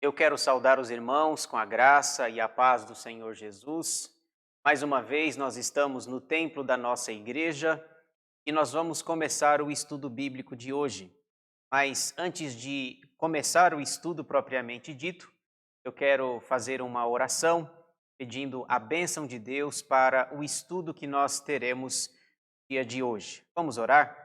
Eu quero saudar os irmãos com a graça e a paz do Senhor Jesus. Mais uma vez, nós estamos no templo da nossa igreja e nós vamos começar o estudo bíblico de hoje. Mas antes de começar o estudo propriamente dito, eu quero fazer uma oração pedindo a bênção de Deus para o estudo que nós teremos no dia de hoje. Vamos orar?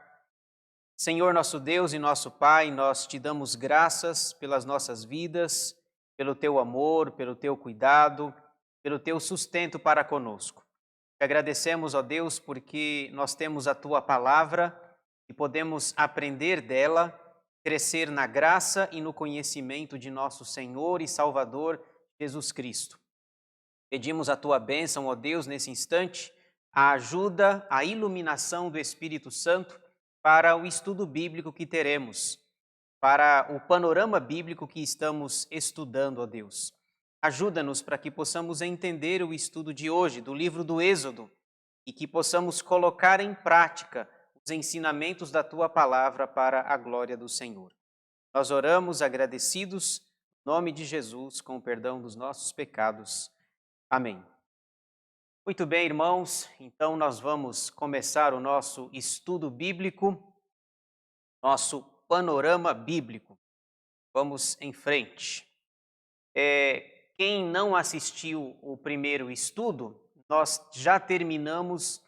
Senhor nosso Deus e nosso Pai, nós te damos graças pelas nossas vidas, pelo teu amor, pelo teu cuidado, pelo teu sustento para conosco. Te agradecemos, ó Deus, porque nós temos a tua palavra e podemos aprender dela, crescer na graça e no conhecimento de nosso Senhor e Salvador Jesus Cristo. Pedimos a tua bênção, ó Deus, nesse instante, a ajuda, a iluminação do Espírito Santo para o estudo bíblico que teremos, para o panorama bíblico que estamos estudando, ó Deus. Ajuda-nos para que possamos entender o estudo de hoje, do livro do Êxodo, e que possamos colocar em prática os ensinamentos da tua palavra para a glória do Senhor. Nós oramos agradecidos, em nome de Jesus, com o perdão dos nossos pecados. Amém. Muito bem, irmãos, então nós vamos começar o nosso estudo bíblico, nosso panorama bíblico. Vamos em frente. Quem não assistiu o primeiro estudo, nós já terminamos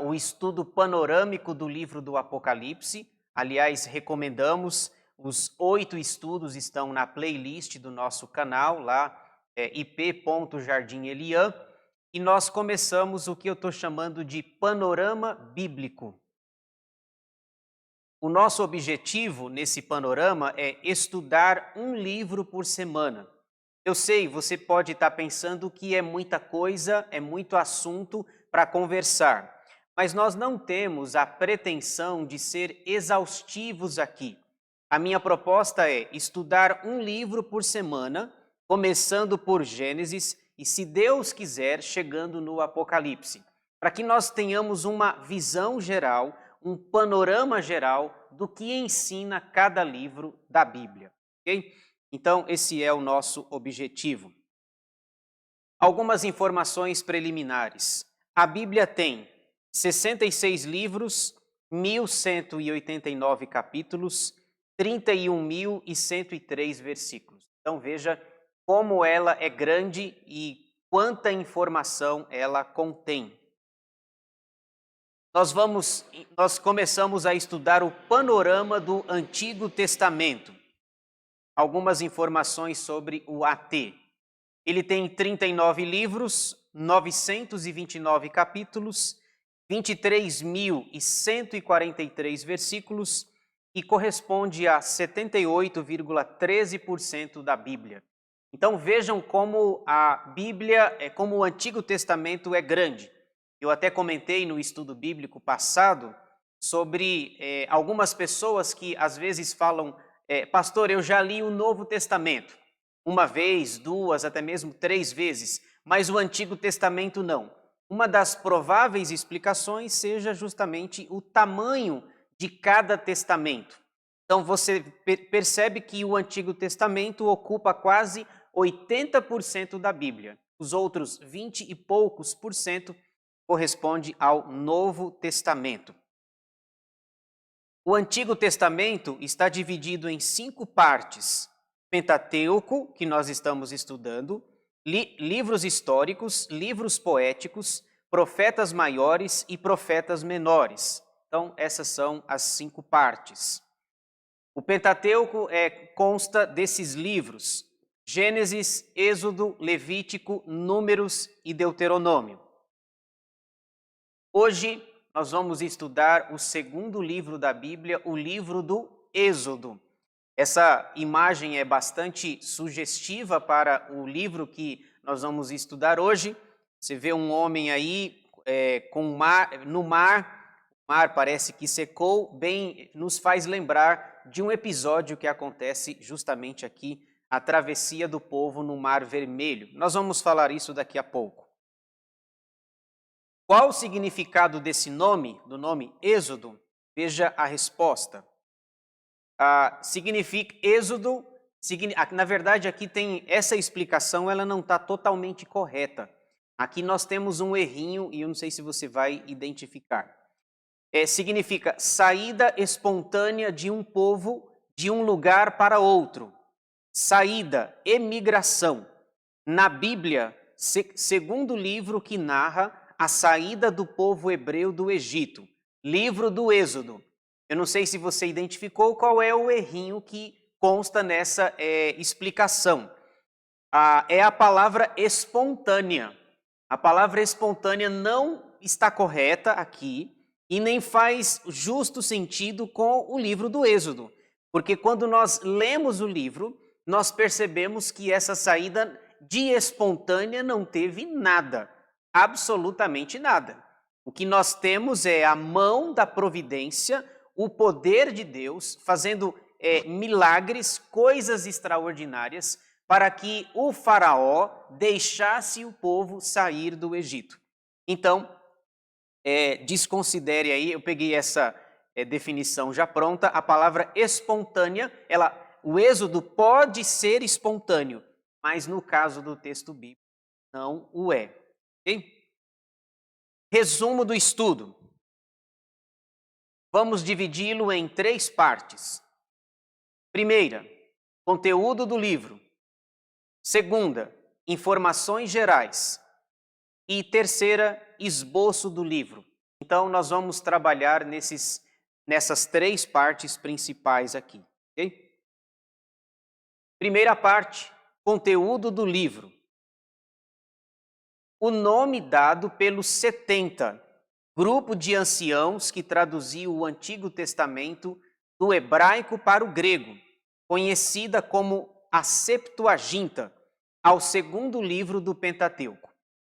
o estudo panorâmico do livro do Apocalipse. Aliás, recomendamos, os 8 estudos estão na playlist do nosso canal, lá ip.Jardim Elian. E nós começamos o que eu estou chamando de panorama bíblico. O nosso objetivo nesse panorama é estudar um livro por semana. Eu sei, você pode estar pensando que é muita coisa, é muito assunto para conversar, mas nós não temos a pretensão de ser exaustivos aqui. A minha proposta é estudar um livro por semana, começando por Gênesis, e, se Deus quiser, chegando no Apocalipse, para que nós tenhamos uma visão geral, um panorama geral do que ensina cada livro da Bíblia, ok? Então, esse é o nosso objetivo. Algumas informações preliminares. A Bíblia tem 66 livros, 1.189 capítulos, 31.103 versículos. Então, veja como ela é grande e quanta informação ela contém. Nós começamos a estudar o panorama do Antigo Testamento. Algumas informações sobre o AT. Ele tem 39 livros, 929 capítulos, 23.143 versículos e corresponde a 78,13% da Bíblia. Então vejam como a Bíblia, como o Antigo Testamento é grande. Eu até comentei no estudo bíblico passado sobre algumas pessoas que às vezes falam, pastor, eu já li o Novo Testamento, uma vez, 2, até mesmo 3 vezes, mas o Antigo Testamento não. Uma das prováveis explicações seja justamente o tamanho de cada testamento. Então você percebe que o Antigo Testamento ocupa quase 80% da Bíblia. Os outros 20 e poucos por cento corresponde ao Novo Testamento. O Antigo Testamento está dividido em 5 partes. Pentateuco, que nós estamos estudando, livros históricos, livros poéticos, profetas maiores e profetas menores. Então, essas são as 5 partes. O Pentateuco consta desses livros: Gênesis, Êxodo, Levítico, Números e Deuteronômio. Hoje nós vamos estudar o segundo livro da Bíblia, o livro do Êxodo. Essa imagem é bastante sugestiva para o livro que nós vamos estudar hoje. Você vê um homem aí no mar, o mar parece que secou, bem nos faz lembrar de um episódio que acontece justamente aqui, a travessia do povo no Mar Vermelho. Nós vamos falar isso daqui a pouco. Qual o significado desse nome, do nome Êxodo? Veja a resposta. Significa Êxodo Na verdade, aqui tem essa explicação, ela não está totalmente correta. Aqui nós temos um errinho e eu não sei se você vai identificar. Significa saída espontânea de um povo de um lugar para outro. Saída, emigração. Na Bíblia, segundo livro que narra a saída do povo hebreu do Egito, livro do Êxodo. Eu não sei se você identificou qual é o errinho que consta nessa explicação. É a palavra espontânea. A palavra espontânea não está correta aqui e nem faz justo sentido com o livro do Êxodo. Porque quando nós lemos o livro, nós percebemos que essa saída de espontânea não teve nada, absolutamente nada. O que nós temos é a mão da providência, o poder de Deus fazendo milagres, coisas extraordinárias, para que o faraó deixasse o povo sair do Egito. Então, desconsidere aí, eu peguei essa definição já pronta, a palavra espontânea, o êxodo pode ser espontâneo, mas no caso do texto bíblico não o é. Okay? Resumo do estudo. Vamos dividi-lo em 3 partes. Primeira, conteúdo do livro. Segunda, informações gerais. E terceira, esboço do livro. Então, nós vamos trabalhar nessas 3 partes principais aqui. Okay? Primeira parte, conteúdo do livro. O nome dado pelos 70, grupo de anciãos que traduziu o Antigo Testamento do hebraico para o grego, conhecida como a Septuaginta, ao segundo livro do Pentateuco.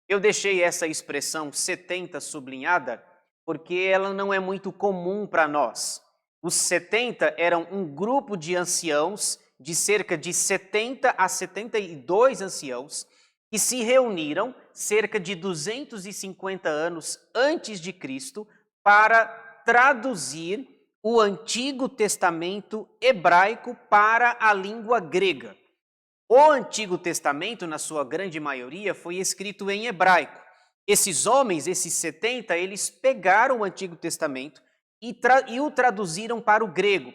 Eu deixei essa expressão 70 sublinhada porque ela não é muito comum para nós. Os 70 eram um grupo de anciãos, de cerca de 70 a 72 anciãos, que se reuniram cerca de 250 anos antes de Cristo para traduzir o Antigo Testamento hebraico para a língua grega. O Antigo Testamento, na sua grande maioria, foi escrito em hebraico. Esses homens, esses 70, eles pegaram o Antigo Testamento e o traduziram para o grego,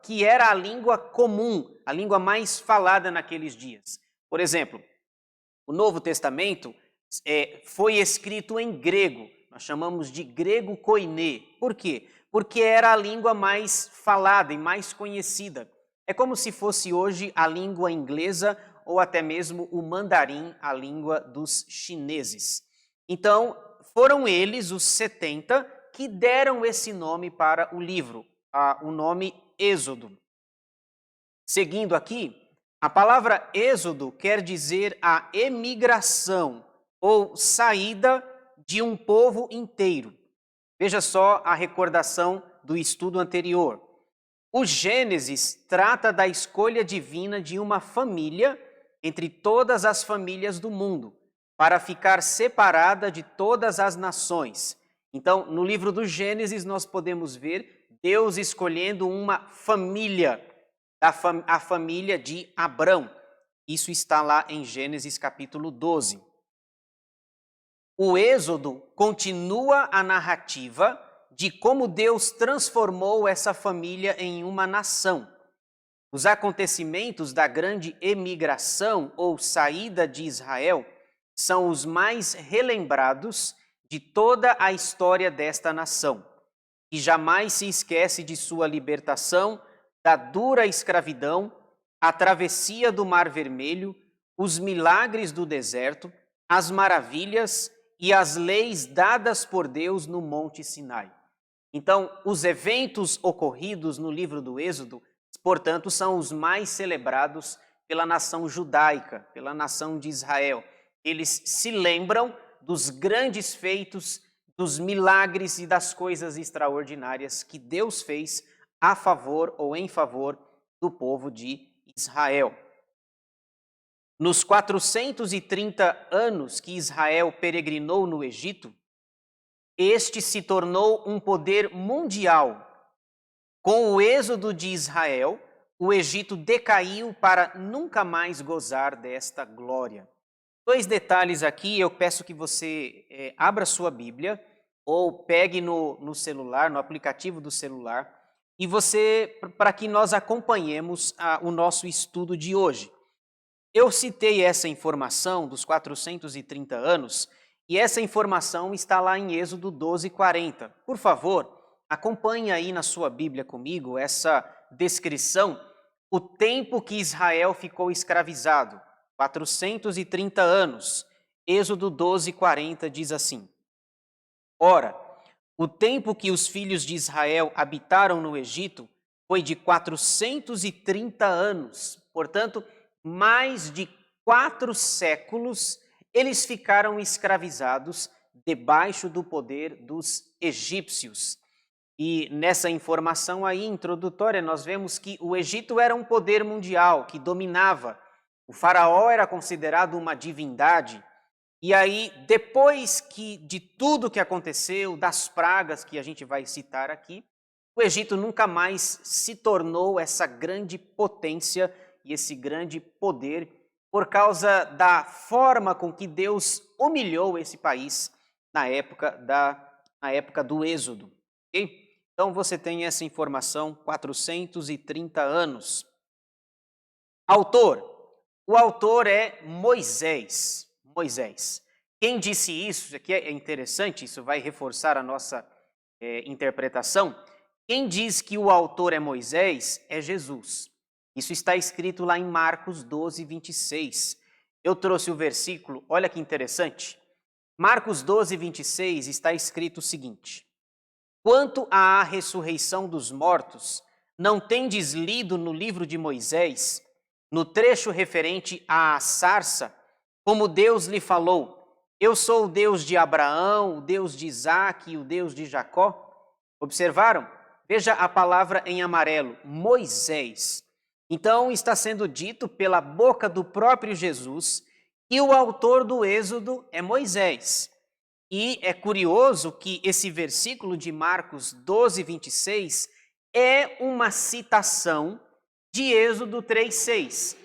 que era a língua comum, a língua mais falada naqueles dias. Por exemplo, o Novo Testamento foi escrito em grego, nós chamamos de grego koiné. Por quê? Porque era a língua mais falada e mais conhecida. É como se fosse hoje a língua inglesa ou até mesmo o mandarim, a língua dos chineses. Então, foram eles, os 70, que deram esse nome para o livro, o nome Êxodo. Seguindo aqui, a palavra êxodo quer dizer a emigração ou saída de um povo inteiro. Veja só a recordação do estudo anterior. O Gênesis trata da escolha divina de uma família entre todas as famílias do mundo, para ficar separada de todas as nações. Então, no livro do Gênesis, nós podemos ver Deus escolhendo uma família, a família de Abrão. Isso está lá em Gênesis capítulo 12. O Êxodo continua a narrativa de como Deus transformou essa família em uma nação. Os acontecimentos da grande emigração ou saída de Israel são os mais relembrados de toda a história desta nação, que jamais se esquece de sua libertação da dura escravidão, a travessia do Mar Vermelho, os milagres do deserto, as maravilhas e as leis dadas por Deus no Monte Sinai. Então, os eventos ocorridos no livro do Êxodo, portanto, são os mais celebrados pela nação judaica, pela nação de Israel. Eles se lembram dos grandes feitos, dos milagres e das coisas extraordinárias que Deus fez a favor ou em favor do povo de Israel. Nos 430 anos que Israel peregrinou no Egito, este se tornou um poder mundial. Com o êxodo de Israel, o Egito decaiu para nunca mais gozar desta glória. Dois detalhes aqui, eu peço que você abra sua Bíblia ou pegue no celular, no aplicativo do celular, e para que nós acompanhemos o nosso estudo de hoje. Eu citei essa informação dos 430 anos, e essa informação está lá em Êxodo 12:40. Por favor, acompanhe aí na sua Bíblia comigo essa descrição, o tempo que Israel ficou escravizado, 430 anos. Êxodo 12:40 diz assim: Ora, o tempo que os filhos de Israel habitaram no Egito foi de 430 anos. Portanto, mais de 4 séculos eles ficaram escravizados debaixo do poder dos egípcios. E nessa informação aí introdutória nós vemos que o Egito era um poder mundial que dominava. O faraó era considerado uma divindade. E aí, depois de tudo que aconteceu, das pragas que a gente vai citar aqui, o Egito nunca mais se tornou essa grande potência e esse grande poder por causa da forma com que Deus humilhou esse país na época do Êxodo. Okay? Então você tem essa informação, 430 anos. Autor. O autor é Moisés. Moisés. Quem disse isso aqui é interessante, isso vai reforçar a nossa interpretação. Quem diz que o autor é Moisés é Jesus. Isso está escrito lá em Marcos 12:26. Eu trouxe o versículo, olha que interessante. Marcos 12:26 está escrito o seguinte: Quanto à ressurreição dos mortos, não tendes lido no livro de Moisés, no trecho referente à sarça, como Deus lhe falou, eu sou o Deus de Abraão, o Deus de Isaque e o Deus de Jacó? Observaram? Veja a palavra em amarelo, Moisés. Então está sendo dito pela boca do próprio Jesus que o autor do Êxodo é Moisés. E é curioso que esse versículo de Marcos 12:26 é uma citação de Êxodo 3:6.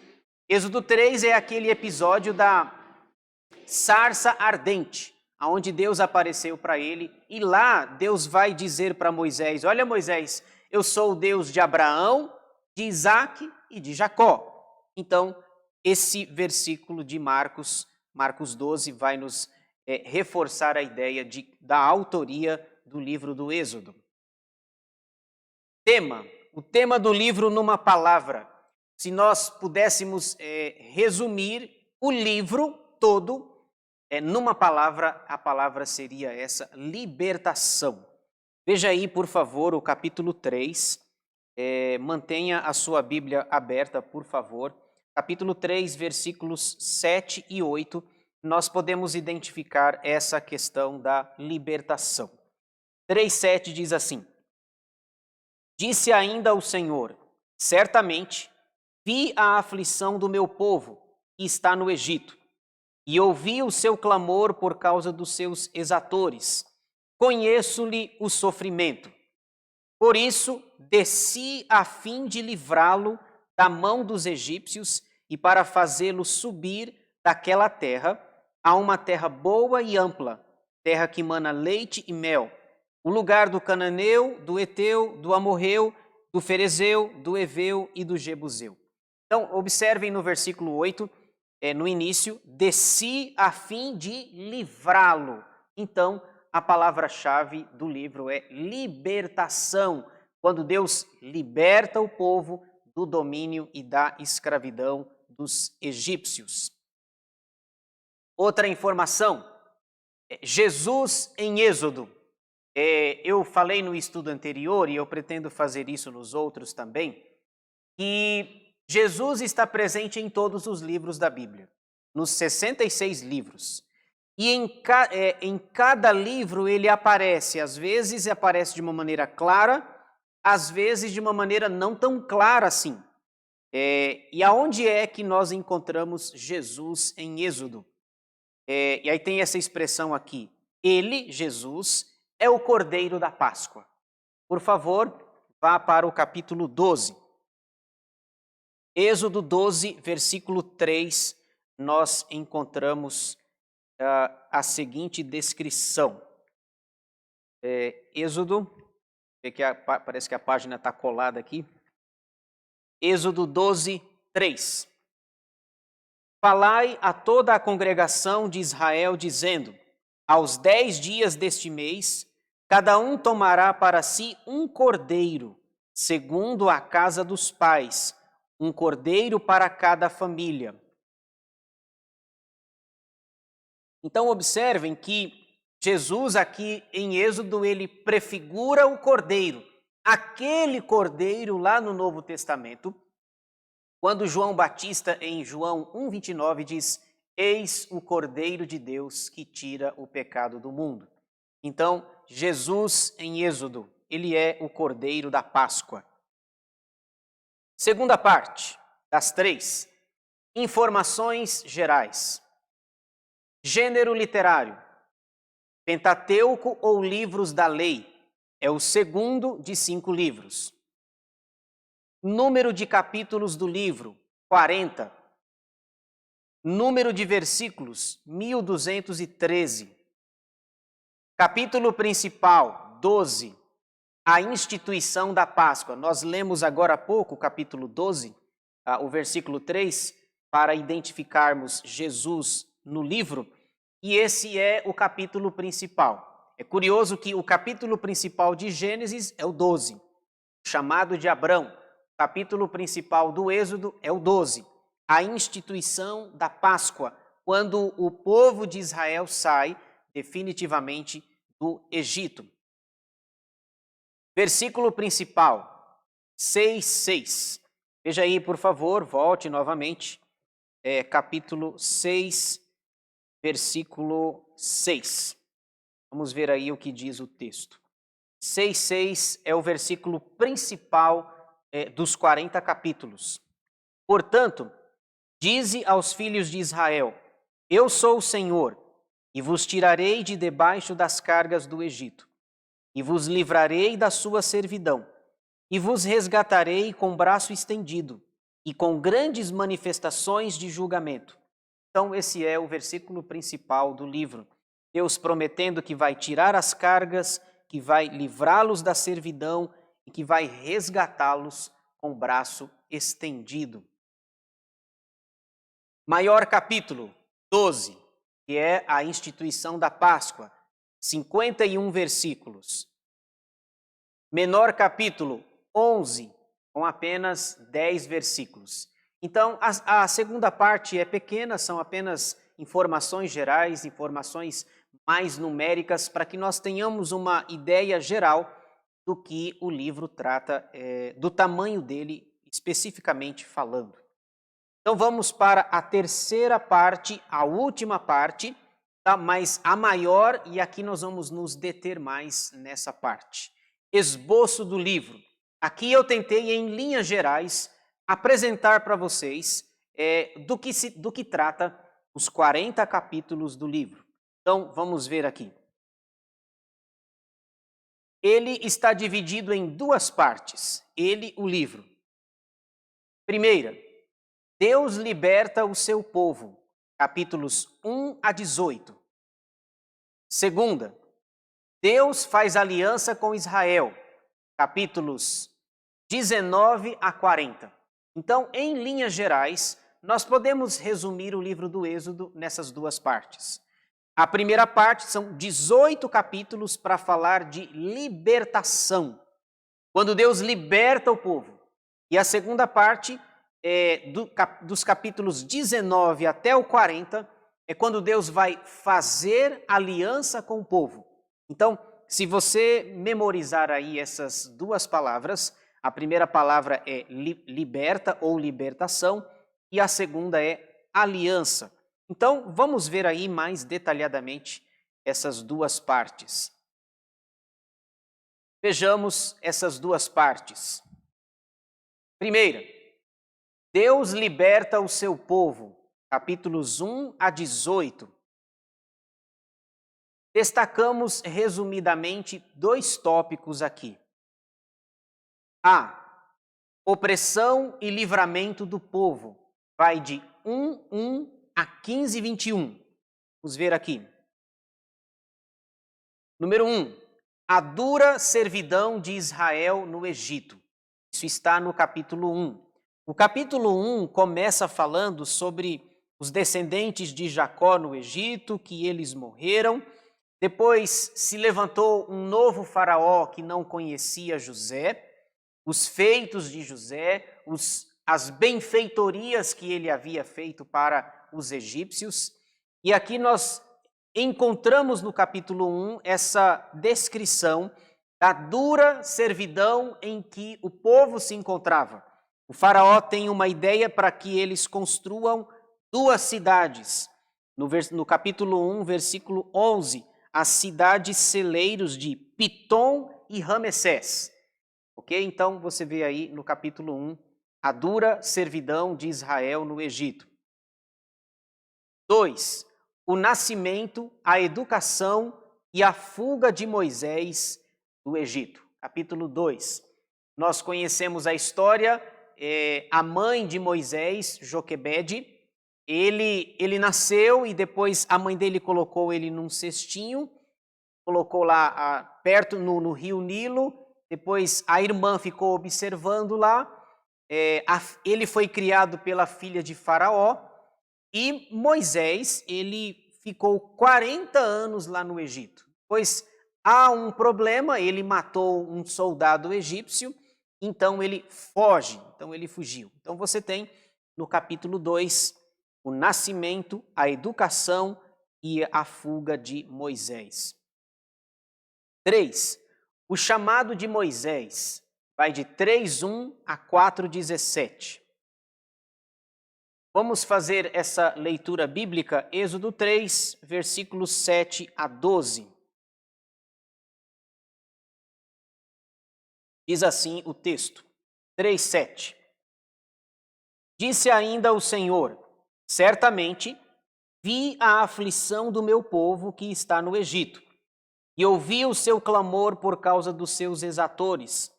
Êxodo 3 é aquele episódio da sarça ardente, onde Deus apareceu para ele, e lá Deus vai dizer para Moisés, olha Moisés, eu sou o Deus de Abraão, de Isaque e de Jacó. Então, esse versículo de Marcos 12, vai nos reforçar a ideia da autoria do livro do Êxodo. O tema do livro numa palavra. Se nós pudéssemos resumir o livro todo numa palavra, a palavra seria essa, libertação. Veja aí, por favor, o capítulo 3. Mantenha a sua Bíblia aberta, por favor. Capítulo 3, versículos 7 e 8, nós podemos identificar essa questão da libertação. 3:7 diz assim: Disse ainda o Senhor, certamente vi a aflição do meu povo, que está no Egito, e ouvi o seu clamor por causa dos seus exatores. Conheço-lhe o sofrimento. Por isso, desci a fim de livrá-lo da mão dos egípcios e para fazê-lo subir daquela terra a uma terra boa e ampla, terra que mana leite e mel, o lugar do cananeu, do eteu, do amorreu, do ferezeu, do eveu e do jebuseu. Então, observem no versículo 8, no início, desci a fim de livrá-lo. Então, a palavra-chave do livro é libertação, quando Deus liberta o povo do domínio e da escravidão dos egípcios. Outra informação, Jesus em Êxodo. Eu falei no estudo anterior, e eu pretendo fazer isso nos outros também, que Jesus está presente em todos os livros da Bíblia, nos 66 livros. E em cada livro ele aparece, às vezes aparece de uma maneira clara, às vezes de uma maneira não tão clara assim. E aonde é que nós encontramos Jesus em Êxodo? E aí tem essa expressão aqui, ele, Jesus, é o Cordeiro da Páscoa. Por favor, vá para o capítulo 12. Êxodo 12, versículo 3, nós encontramos a seguinte descrição. Êxodo, parece que a página está colada aqui. Êxodo 12, 3. Falai a toda a congregação de Israel, dizendo: aos 10 dias deste mês, cada um tomará para si um cordeiro, segundo a casa dos pais, um cordeiro para cada família. Então observem que Jesus aqui em Êxodo, ele prefigura o cordeiro, aquele cordeiro lá no Novo Testamento, quando João Batista em João 1,29 diz: eis o cordeiro de Deus que tira o pecado do mundo. Então Jesus em Êxodo, ele é o cordeiro da Páscoa. Segunda parte das 3, informações gerais. Gênero literário, Pentateuco ou livros da lei, é o segundo de 5 livros. Número de capítulos do livro, 40. Número de versículos, 1213. Capítulo principal, 12. A instituição da Páscoa. Nós lemos agora há pouco o capítulo 12, o versículo 3, para identificarmos Jesus no livro, e esse é o capítulo principal. É curioso que o capítulo principal de Gênesis é o 12, chamado de Abrão. O capítulo principal do Êxodo é o 12, a instituição da Páscoa, quando o povo de Israel sai definitivamente do Egito. Versículo principal, 6:6. Veja aí, por favor, volte novamente. Capítulo 6, versículo 6. Vamos ver aí o que diz o texto. 6:6 é o versículo principal dos 40 capítulos. Portanto, dize aos filhos de Israel: eu sou o Senhor, e vos tirarei de debaixo das cargas do Egito, e vos livrarei da sua servidão, e vos resgatarei com braço estendido, e com grandes manifestações de julgamento. Então, esse é o versículo principal do livro. Deus prometendo que vai tirar as cargas, que vai livrá-los da servidão e que vai resgatá-los com o braço estendido. Maior capítulo, 12, que é a instituição da Páscoa, 51 versículos. Menor capítulo, 11, com apenas 10 versículos. Então, a segunda parte é pequena, são apenas informações gerais, informações mais numéricas, para que nós tenhamos uma ideia geral do que o livro trata, do tamanho dele, especificamente falando. Então, vamos para a terceira parte, a última parte, tá? Mas a maior, e aqui nós vamos nos deter mais nessa parte. Esboço do livro. Aqui eu tentei, em linhas gerais, apresentar para vocês do que trata os 40 capítulos do livro. Então, vamos ver aqui. Ele está dividido em 2 partes, o livro. Primeira, Deus liberta o seu povo, capítulos 1 a 18. Segunda, Deus faz aliança com Israel, capítulos 19 a 40. Então, em linhas gerais, nós podemos resumir o livro do Êxodo nessas 2 partes. A primeira parte são 18 capítulos para falar de libertação, quando Deus liberta o povo. E a segunda parte, dos capítulos 19 até o 40, é quando Deus vai fazer aliança com o povo. Então, se você memorizar aí essas 2 palavras, a primeira palavra é liberta ou libertação e a segunda é aliança. Então, vamos ver aí mais detalhadamente essas 2 partes. Vejamos essas 2 partes. Primeira, Deus liberta o seu povo, capítulos 1 a 18. Destacamos resumidamente 2 tópicos aqui. A. opressão e livramento do povo. Vai de 1:1 a 15:21. Vamos ver aqui. Número 1. A dura servidão de Israel no Egito. Isso está no capítulo 1. O capítulo 1 começa falando sobre os descendentes de Jacó no Egito, que eles morreram. Depois se levantou um novo faraó que não conhecia José, os feitos de José, as benfeitorias que ele havia feito para os egípcios. E aqui nós encontramos no capítulo 1 essa descrição da dura servidão em que o povo se encontrava. O faraó tem uma ideia para que eles construam 2 cidades. No capítulo 1, versículo 11, as cidades celeiros de Pitom e Ramessés. Ok? Então você vê aí no capítulo 1 a dura servidão de Israel no Egito. 2. O nascimento, a educação e a fuga de Moisés do Egito. Capítulo 2. Nós conhecemos a história, a mãe de Moisés, Joquebede, ele nasceu e depois a mãe dele colocou ele num cestinho, colocou lá perto no rio Nilo, depois a irmã ficou observando lá, ele foi criado pela filha de Faraó e Moisés, ele ficou 40 anos lá no Egito. Pois há um problema, ele matou um soldado egípcio, então ele foge, então ele fugiu. Então você tem no capítulo 2 o nascimento, a educação e a fuga de Moisés. 3. O chamado de Moisés vai de 3:1 a 4:17. Vamos fazer essa leitura bíblica, Êxodo 3, versículos 7 a 12. Diz assim o texto, 3:7. Disse ainda o Senhor: certamente vi a aflição do meu povo que está no Egito, e ouvi o seu clamor por causa dos seus exatores.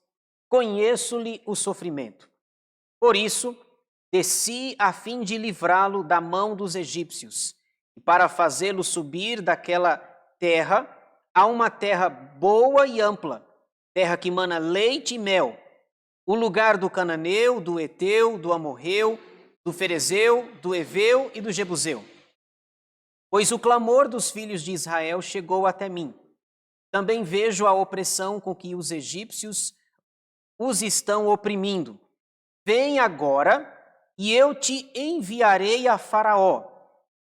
Conheço-lhe o sofrimento. Por isso, desci a fim de livrá-lo da mão dos egípcios, e para fazê-lo subir daquela terra a uma terra boa e ampla, terra que mana leite e mel, o lugar do cananeu, do eteu, do amorreu, do ferezeu, do eveu e do jebuseu. Pois o clamor dos filhos de Israel chegou até mim. Também vejo a opressão com que os egípcios os estão oprimindo. Vem agora, e eu te enviarei a Faraó,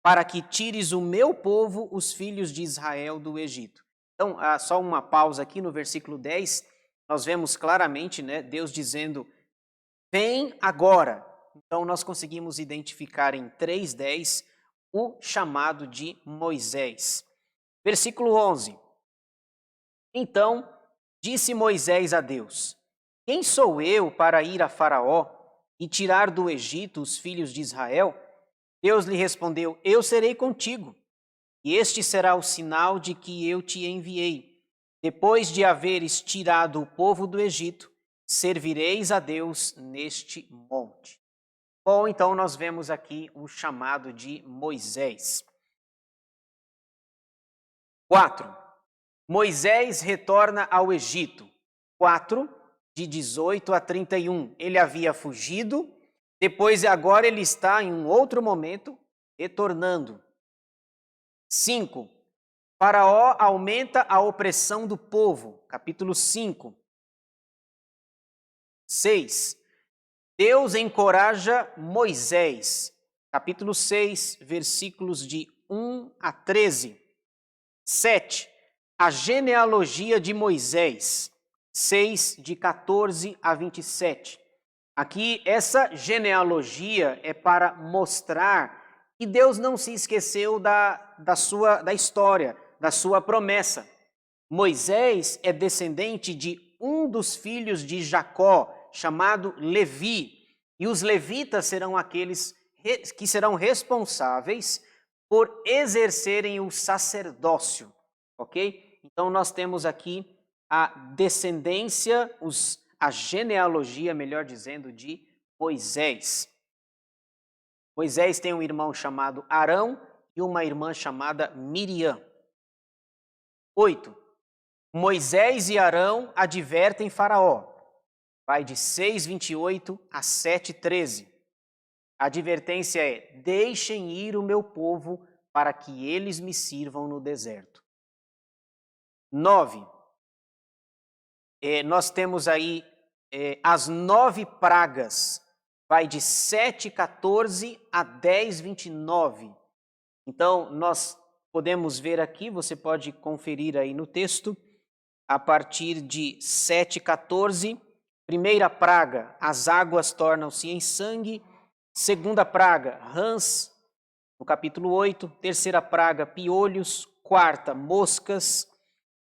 para que tires o meu povo, os filhos de Israel, do Egito. Então, só uma pausa aqui no versículo 10, nós vemos claramente, Deus dizendo, vem agora. Então, nós conseguimos identificar em 3:10 o chamado de Moisés. Versículo 11. Então, disse Moisés a Deus, quem sou eu para ir a Faraó e tirar do Egito os filhos de Israel? Deus lhe respondeu, eu serei contigo, e este será o sinal de que eu te enviei. Depois de haveres tirado o povo do Egito, servireis a Deus neste monte. Bom, então nós vemos aqui o chamado de Moisés. 4. Moisés retorna ao Egito. 4, de 18 a 31. Ele havia fugido, depois agora ele está em um outro momento, retornando. 5. Faraó aumenta a opressão do povo. Capítulo 5. 6. Deus encoraja Moisés. Capítulo 6, versículos de 1 a 13. 7. A genealogia de Moisés. 6, de 14 a 27. Aqui, essa genealogia é para mostrar que Deus não se esqueceu da história, da sua promessa. Moisés é descendente de um dos filhos de Jacó, chamado Levi, e os levitas serão aqueles que serão responsáveis por exercerem o sacerdócio, ok? Então nós temos aqui a descendência, a genealogia, melhor dizendo, de Moisés. Moisés tem um irmão chamado Arão e uma irmã chamada Miriam. 8. Moisés e Arão advertem Faraó. Vai de 6:28 a 7:13. A advertência é: deixem ir o meu povo para que eles me sirvam no deserto. 9. Nós temos aí as 9 pragas. Vai de 7:14 a 10:29. Então, nós podemos ver aqui, você pode conferir aí no texto, a partir de 7:14, primeira praga, as águas tornam-se em sangue. Segunda praga, rãs, no capítulo 8. Terceira praga, piolhos. Quarta, moscas.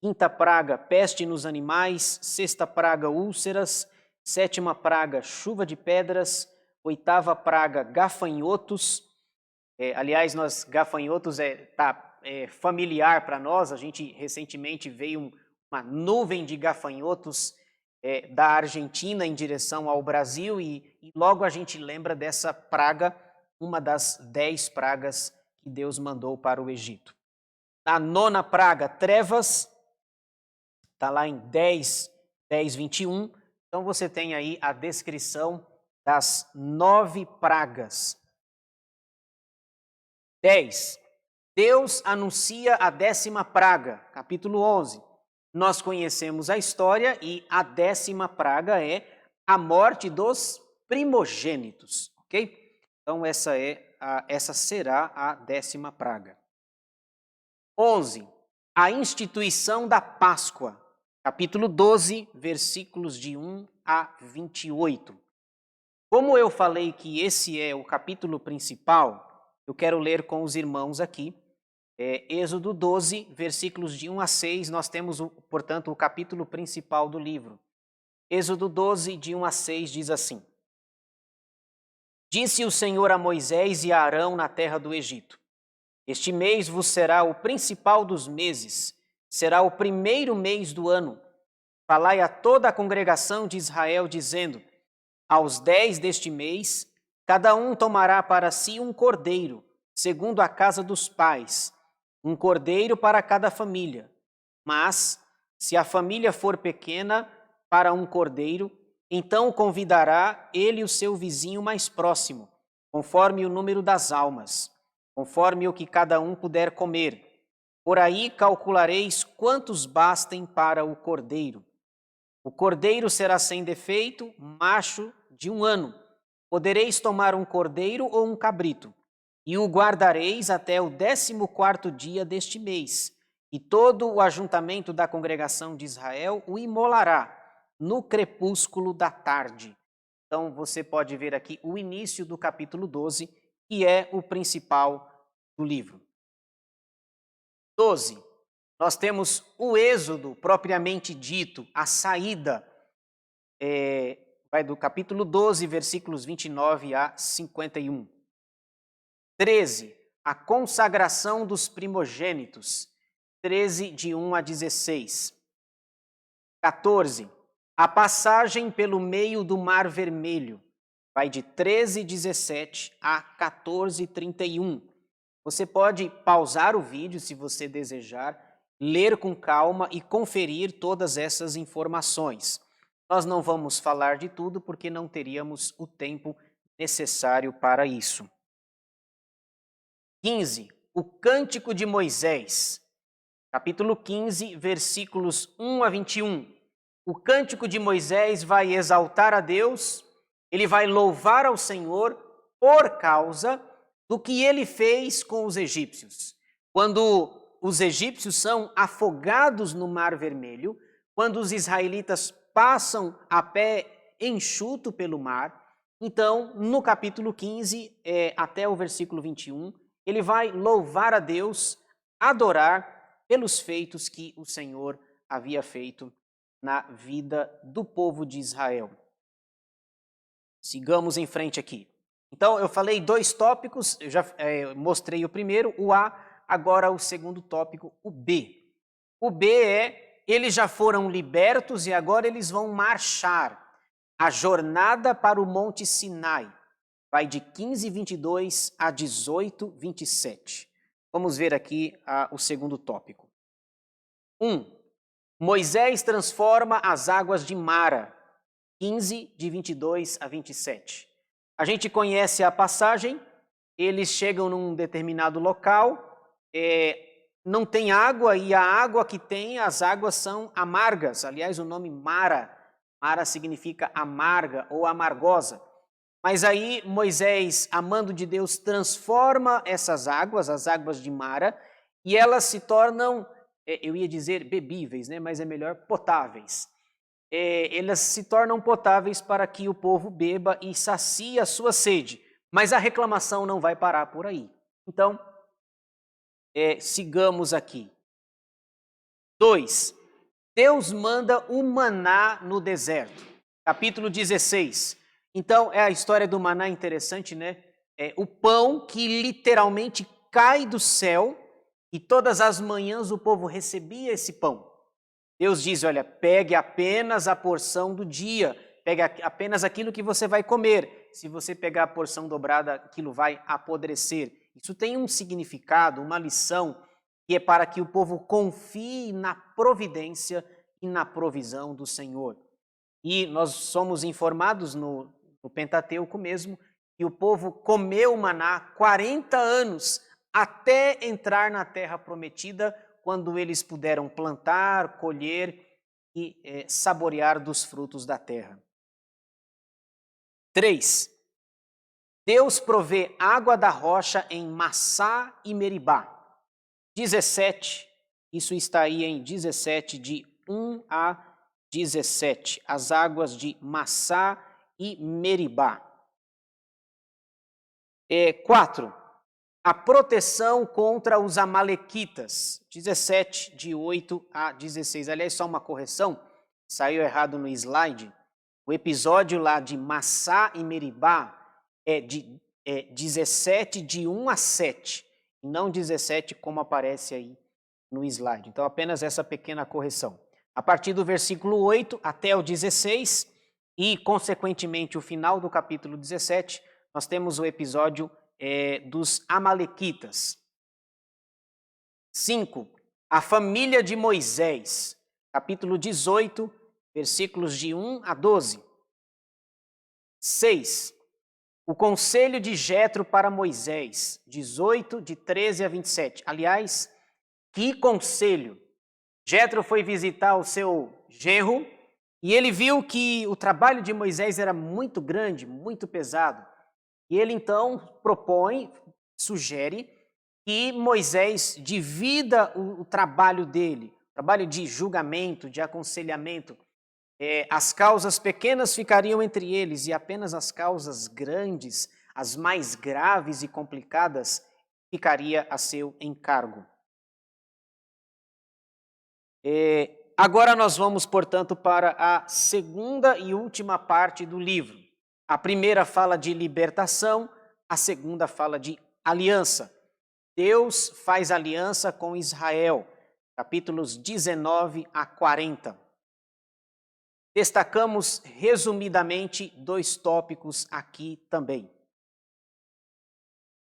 Quinta praga, peste nos animais. Sexta praga, úlceras. Sétima praga, chuva de pedras. Oitava praga, gafanhotos. Aliás, gafanhotos familiar para nós. A gente recentemente veio uma nuvem de gafanhotos da Argentina em direção ao Brasil e logo a gente lembra dessa praga, uma das 10 pragas que Deus mandou para o Egito. A 9ª praga, trevas, está lá em 10:21. Então você tem aí a descrição das 9 pragas. 10. Deus anuncia a 10ª praga, capítulo 11. Nós conhecemos a história e a 10ª praga é a morte dos primogênitos, ok? Então essa será a 10ª praga. 11. A instituição da Páscoa, capítulo 12, versículos de 1 a 28. Como eu falei que esse é o capítulo principal, eu quero ler com os irmãos aqui. Êxodo 12, versículos de 1 a 6, nós temos, portanto, o capítulo principal do livro. Êxodo 12, de 1 a 6, diz assim: Disse o Senhor a Moisés e a Arão na terra do Egito: Este mês vos será o principal dos meses, será o primeiro mês do ano. Falai a toda a congregação de Israel, dizendo: Aos 10 deste mês, cada um tomará para si um cordeiro, segundo a casa dos pais, um cordeiro para cada família. Mas, se a família for pequena, para um cordeiro, então convidará ele o seu vizinho mais próximo, conforme o número das almas, conforme o que cada um puder comer. Por aí calculareis quantos bastem para o cordeiro. O cordeiro será sem defeito, macho de 1 ano. Podereis tomar um cordeiro ou um cabrito, e o guardareis até o 14º dia deste mês, e todo o ajuntamento da congregação de Israel o imolará no crepúsculo da tarde. Então você pode ver aqui o início do capítulo 12, que é o principal do livro. 12. Nós temos o êxodo propriamente dito, a saída. Vai do capítulo 12, versículos 29 a 51. 13. A consagração dos primogênitos. 13, de 1 a 16. 14. A passagem pelo meio do Mar Vermelho. Vai de 13:17 a 14:31. Você pode pausar o vídeo se você desejar, ler com calma e conferir todas essas informações. Nós não vamos falar de tudo porque não teríamos o tempo necessário para isso. 15. O Cântico de Moisés. Capítulo 15, versículos 1 a 21. O Cântico de Moisés vai exaltar a Deus, ele vai louvar ao Senhor por causa do que ele fez com os egípcios. Quando os egípcios são afogados no Mar Vermelho, quando os israelitas passam a pé enxuto pelo mar, então, no capítulo 15, até o versículo 21, ele vai louvar a Deus, adorar pelos feitos que o Senhor havia feito na vida do povo de Israel. Sigamos em frente aqui. Então, eu falei 2 tópicos, eu já mostrei o primeiro, o A, agora o segundo tópico, o B. O B é eles já foram libertos e agora eles vão marchar. A jornada para o Monte Sinai vai de 15:22 a 18:27. Vamos ver aqui o segundo tópico. 1. Moisés transforma as águas de Mara, 15, de 22 a 27. A gente conhece a passagem, eles chegam num determinado local, não tem água e a água que tem, as águas são amargas. Aliás, o nome Mara significa amarga ou amargosa. Mas aí Moisés, amando de Deus, transforma essas águas, as águas de Mara, e elas se tornam, eu ia dizer bebíveis, né? Mas é melhor potáveis. Elas se tornam potáveis para que o povo beba e sacie a sua sede. Mas a reclamação não vai parar por aí. Então, sigamos aqui. 2. Deus manda o maná no deserto. Capítulo 16. Então, a história do maná interessante, né? O pão que literalmente cai do céu e todas as manhãs o povo recebia esse pão. Deus diz, olha, pegue apenas a porção do dia, pegue apenas aquilo que você vai comer. Se você pegar a porção dobrada, aquilo vai apodrecer. Isso tem um significado, uma lição, que é para que o povo confie na providência e na provisão do Senhor. E nós somos informados no Pentateuco mesmo, que o povo comeu o maná 40 anos até entrar na terra prometida, quando eles puderam plantar, colher e saborear dos frutos da terra. 3. Deus provê água da rocha em Massá e Meribá. 17, isso está aí em 17, de 1 a 17, as águas de Massá e Meribá. 4. A proteção contra os amalequitas, 17, de 8 a 16. Aliás, só uma correção, saiu errado no slide. O episódio lá de Massá e Meribá é 17, de 1 a 7, e não 17 como aparece aí no slide. Então, apenas essa pequena correção. A partir do versículo 8 até o 16, e, consequentemente, o final do capítulo 17, nós temos o episódio dos amalequitas. 5. A família de Moisés, capítulo 18, versículos de 1 a 12. 6. O conselho de Jetro para Moisés, 18, de 13 a 27. Aliás, que conselho! Jetro foi visitar o seu genro e ele viu que o trabalho de Moisés era muito grande, muito pesado. E ele então sugere que Moisés divida o trabalho dele, trabalho de julgamento, de aconselhamento. As causas pequenas ficariam entre eles e apenas as causas grandes, as mais graves e complicadas, ficaria a seu encargo. Agora nós vamos, portanto, para a segunda e última parte do livro. A primeira fala de libertação, a segunda fala de aliança. Deus faz aliança com Israel, capítulos 19 a 40. Destacamos resumidamente 2 tópicos aqui também.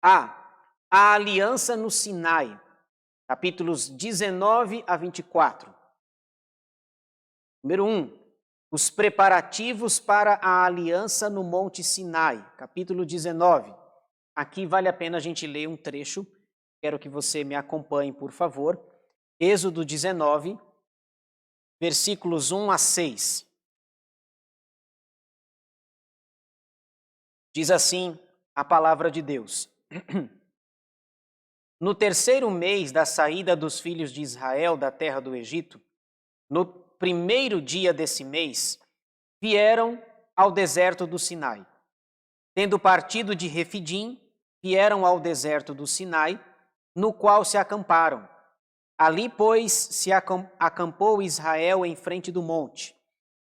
A aliança no Sinai, capítulos 19 a 24. Número 1, os preparativos para a aliança no Monte Sinai, capítulo 19. Aqui vale a pena a gente ler um trecho, quero que você me acompanhe, por favor. Êxodo 19, versículos 1 a 6. Diz assim a palavra de Deus. No 3º mês da saída dos filhos de Israel da terra do Egito, no 1º dia desse mês, vieram ao deserto do Sinai. Tendo partido de Refidim, vieram ao deserto do Sinai, no qual se acamparam. Ali, pois, se acampou Israel em frente do monte.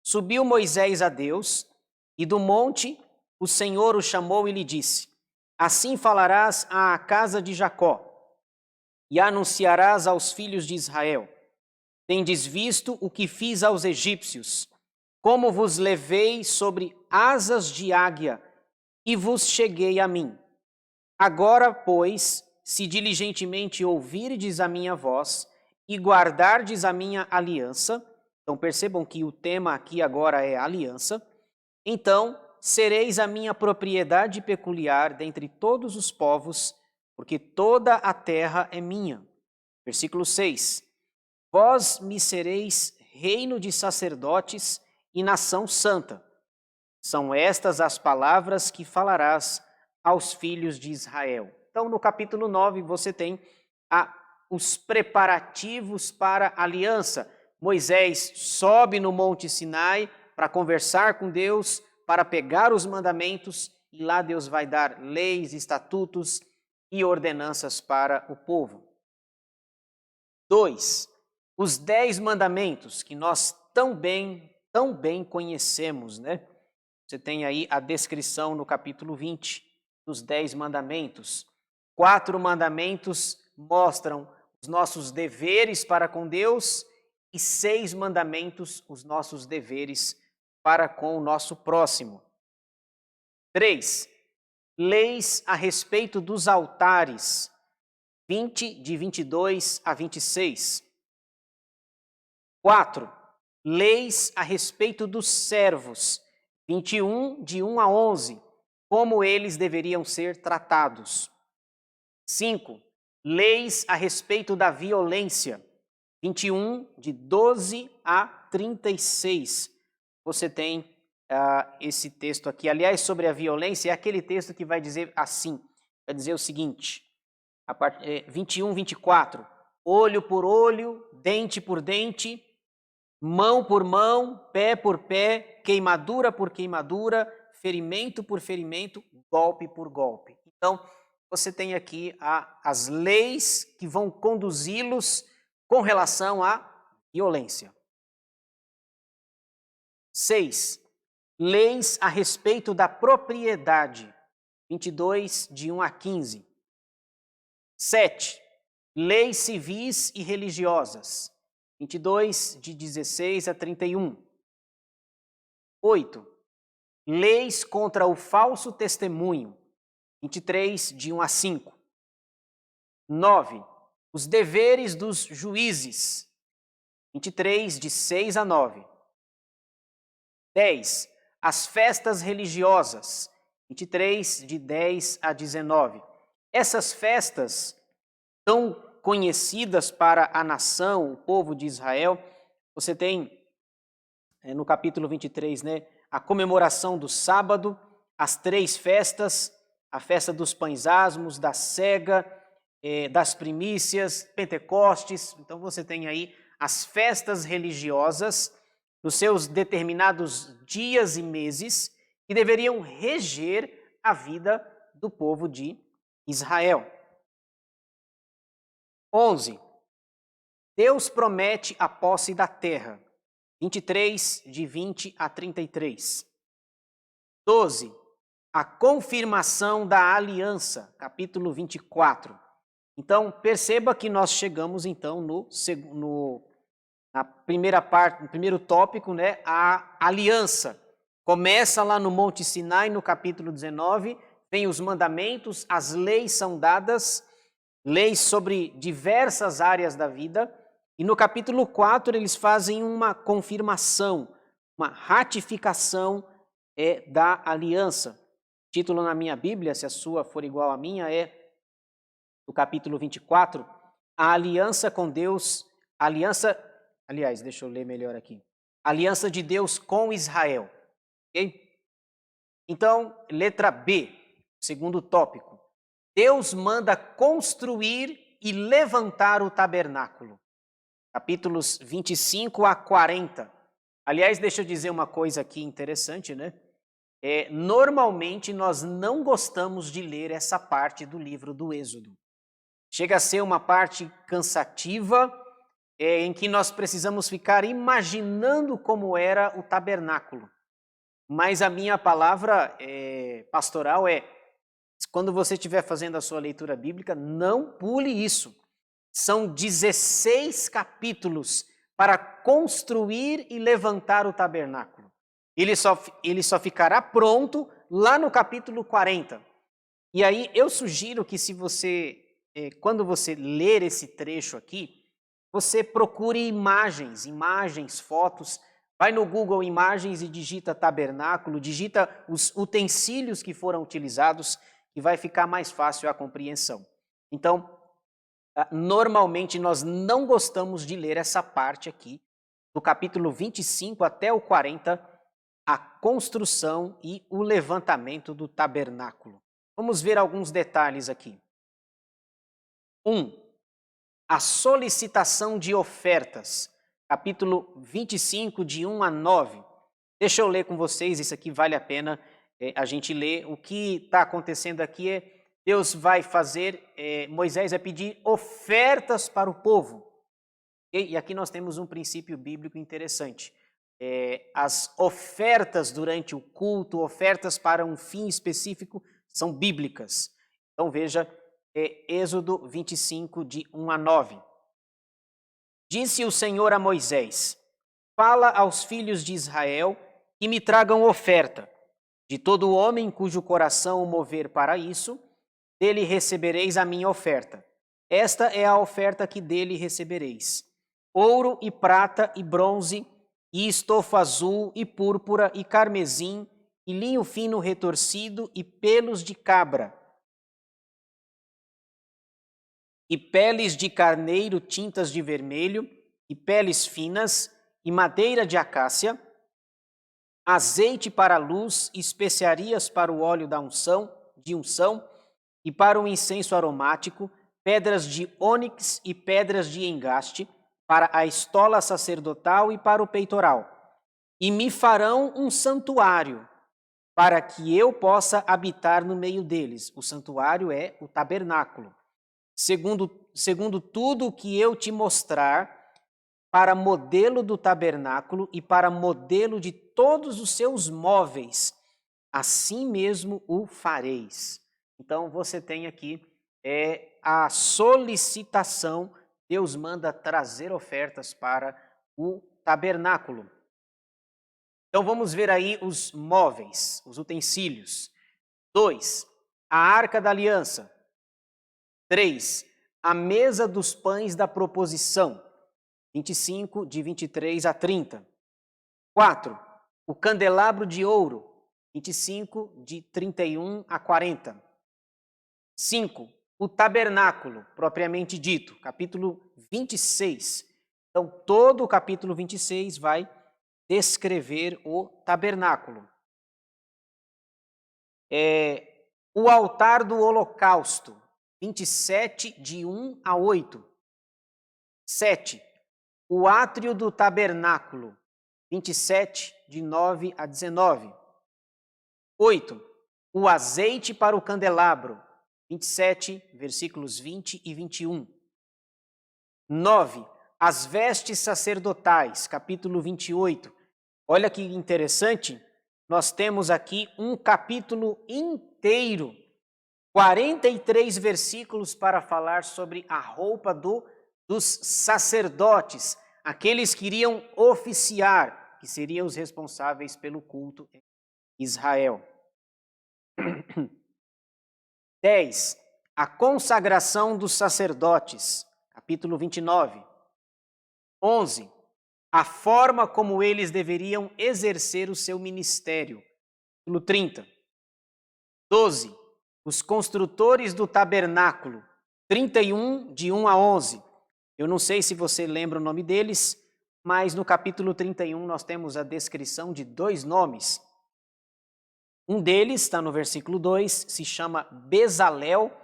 Subiu Moisés a Deus, e do monte o Senhor o chamou e lhe disse: Assim falarás à casa de Jacó, e anunciarás aos filhos de Israel: Tendes visto o que fiz aos egípcios, como vos levei sobre asas de águia e vos cheguei a mim. Agora, pois, se diligentemente ouvirdes a minha voz e guardardes a minha aliança, então percebam que o tema aqui agora é aliança, então sereis a minha propriedade peculiar dentre todos os povos, porque toda a terra é minha. Versículo 6. Vós me sereis reino de sacerdotes e nação santa. São estas as palavras que falarás aos filhos de Israel. Então, no capítulo 9, você tem os preparativos para a aliança. Moisés sobe no Monte Sinai para conversar com Deus, para pegar os mandamentos, e lá Deus vai dar leis, estatutos e ordenanças para o povo. 2. Os 10 mandamentos que nós tão bem conhecemos, né? Você tem aí a descrição no capítulo 20 dos 10 mandamentos. 4 mandamentos mostram os nossos deveres para com Deus e 6 mandamentos, os nossos deveres para com o nosso próximo. 3. Leis a respeito dos altares, 20, de 22 a 26. 4. Leis a respeito dos servos, 21, de 1 a 11, como eles deveriam ser tratados. 5. Leis a respeito da violência, 21, de 12 a 36. Você tem esse texto aqui. Aliás, sobre a violência, é aquele texto que vai dizer assim, vai dizer o seguinte, 21, 24. Olho por olho, dente por dente, mão por mão, pé por pé, queimadura por queimadura, ferimento por ferimento, golpe por golpe. Então, você tem aqui as leis que vão conduzi-los com relação à violência. 6. Leis a respeito da propriedade, 22, de 1 a 15. 7. Leis civis e religiosas, 22, de 16 a 31. 8. Leis contra o falso testemunho, 23, de 1 a 5. 9. Os deveres dos juízes, 23, de 6 a 9. 10. As festas religiosas, 23, de 10 a 19. Essas festas, tão conhecidas para a nação, o povo de Israel, você tem no capítulo 23, né, a comemoração do sábado, as 3 festas, a festa dos pães asmos, da cega, das primícias, Pentecostes. Então você tem aí as festas religiosas nos seus determinados dias e meses que deveriam reger a vida do povo de Israel. 11. Deus promete a posse da terra, 23, de 20 a 33. 12. A confirmação da aliança, capítulo 24. Então, perceba que nós chegamos então na primeira parte, no primeiro tópico, né, a aliança. Começa lá no Monte Sinai, no capítulo 19, vem os mandamentos, as leis são dadas, leis sobre diversas áreas da vida, e no capítulo 4 eles fazem uma confirmação, uma ratificação da aliança. O título na minha Bíblia, se a sua for igual à minha, é, do capítulo 24, a aliança com Deus, aliás, deixa eu ler melhor aqui, aliança de Deus com Israel. Ok? Então, letra B, segundo tópico. Deus manda construir e levantar o tabernáculo. Capítulos 25 a 40. Aliás, deixa eu dizer uma coisa aqui interessante, né? Normalmente nós não gostamos de ler essa parte do livro do Êxodo. Chega a ser uma parte cansativa, em que nós precisamos ficar imaginando como era o tabernáculo. Mas a minha palavra pastoral quando você estiver fazendo a sua leitura bíblica, não pule isso. São 16 capítulos para construir e levantar o tabernáculo. Ele só ficará pronto lá no capítulo 40. E aí eu sugiro que se você, quando você ler esse trecho aqui, você procure imagens, fotos, vai no Google Imagens e digita tabernáculo, digita os utensílios que foram utilizados e vai ficar mais fácil a compreensão. Então, normalmente nós não gostamos de ler essa parte aqui, do capítulo 25 até o 40, a construção e o levantamento do tabernáculo. Vamos ver alguns detalhes aqui. 1. A solicitação de ofertas, capítulo 25, de 1 a 9. Deixa eu ler com vocês, isso aqui vale a pena a gente ler. O que está acontecendo aqui é, Deus vai fazer, Moisés vai pedir ofertas para o povo. E aqui nós temos um princípio bíblico interessante. As ofertas durante o culto, ofertas para um fim específico, são bíblicas. Então veja, Êxodo 25, de 1 a 9. Disse o Senhor a Moisés: fala aos filhos de Israel que me tragam oferta. De todo homem cujo coração o mover para isso, dele recebereis a minha oferta. Esta é a oferta que dele recebereis: ouro e prata e bronze, e estofa azul e púrpura e carmesim, e linho fino retorcido e pelos de cabra, e peles de carneiro tintas de vermelho, e peles finas, e madeira de acácia, azeite para a luz, especiarias para o óleo de unção, e para o incenso aromático, pedras de ônix e pedras de engaste, para a estola sacerdotal e para o peitoral. E me farão um santuário, para que eu possa habitar no meio deles. O santuário é o tabernáculo. Segundo tudo o que eu te mostrar, para modelo do tabernáculo e para modelo de todos os seus móveis, assim mesmo o fareis. Então você tem aqui a solicitação, Deus manda trazer ofertas para o tabernáculo. Então vamos ver aí os móveis, os utensílios. 2. A arca da aliança. 3. A mesa dos pães da proposição. 25, de 23 a 30. 4. O candelabro de ouro. 25, de 31 a 40. 5. O tabernáculo, propriamente dito, capítulo 26. Então, todo o capítulo 26 vai descrever o tabernáculo. O altar do holocausto, 27, de 1 a 8. 7. O átrio do tabernáculo, 27, de 9 a 19. 8. O azeite para o candelabro, 27, versículos 20 e 21. 9. As vestes sacerdotais, capítulo 28. Olha que interessante, nós temos aqui um capítulo inteiro, 43 versículos para falar sobre a roupa dos sacerdotes, aqueles que iriam oficiar, que seriam os responsáveis pelo culto em Israel. 10. A consagração dos sacerdotes, capítulo 29. 11. A forma como eles deveriam exercer o seu ministério, capítulo 30. 12. Os construtores do tabernáculo, 31, de 1 a 11. Eu não sei se você lembra o nome deles, mas no capítulo 31 nós temos a descrição de 2 nomes. Um deles está no versículo 2, se chama Bezalel,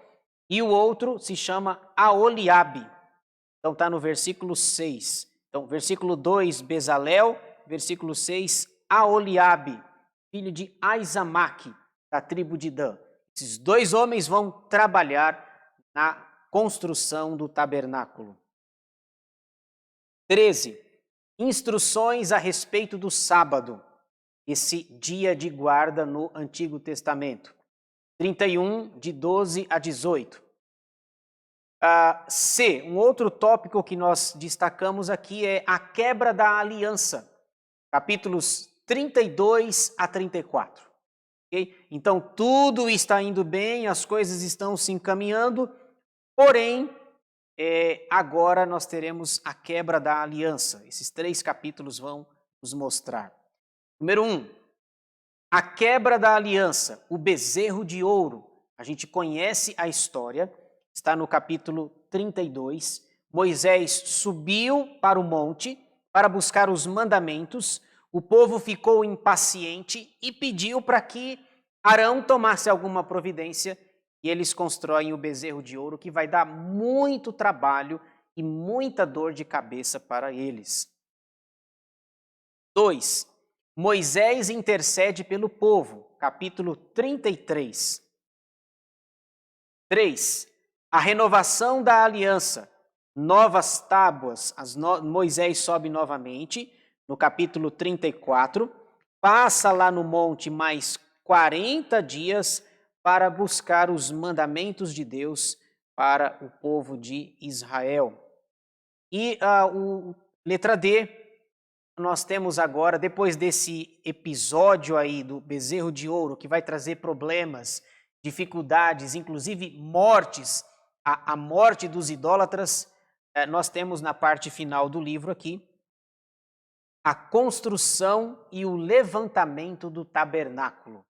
e o outro se chama Aholiabe. Então está no versículo 6. Então, versículo 2, Bezalel, versículo 6, Aholiabe, filho de Aizamaque, da tribo de Dan. Esses 2 homens vão trabalhar na construção do tabernáculo. 13. Instruções a respeito do sábado, esse dia de guarda no Antigo Testamento. 31, de 12 a 18. C, um outro tópico que nós destacamos aqui é a quebra da aliança, capítulos 32 a 34. Okay? Então, tudo está indo bem, as coisas estão se encaminhando, porém, agora nós teremos a quebra da aliança. Esses 3 capítulos vão nos mostrar. Número 1, a quebra da aliança, o bezerro de ouro. A gente conhece a história, está no capítulo 32. Moisés subiu para o monte para buscar os mandamentos. O povo ficou impaciente e pediu para que Arão tomasse alguma providência e eles constroem o bezerro de ouro, que vai dar muito trabalho e muita dor de cabeça para eles. 2. Moisés intercede pelo povo, capítulo 33. 3. A renovação da aliança, novas tábuas, Moisés sobe novamente, no capítulo 34, passa lá no monte mais 40 dias para buscar os mandamentos de Deus para o povo de Israel. E letra D, nós temos agora, depois desse episódio aí do bezerro de ouro, que vai trazer problemas, dificuldades, inclusive mortes, a morte dos idólatras, nós temos na parte final do livro aqui, a construção e o levantamento do tabernáculo,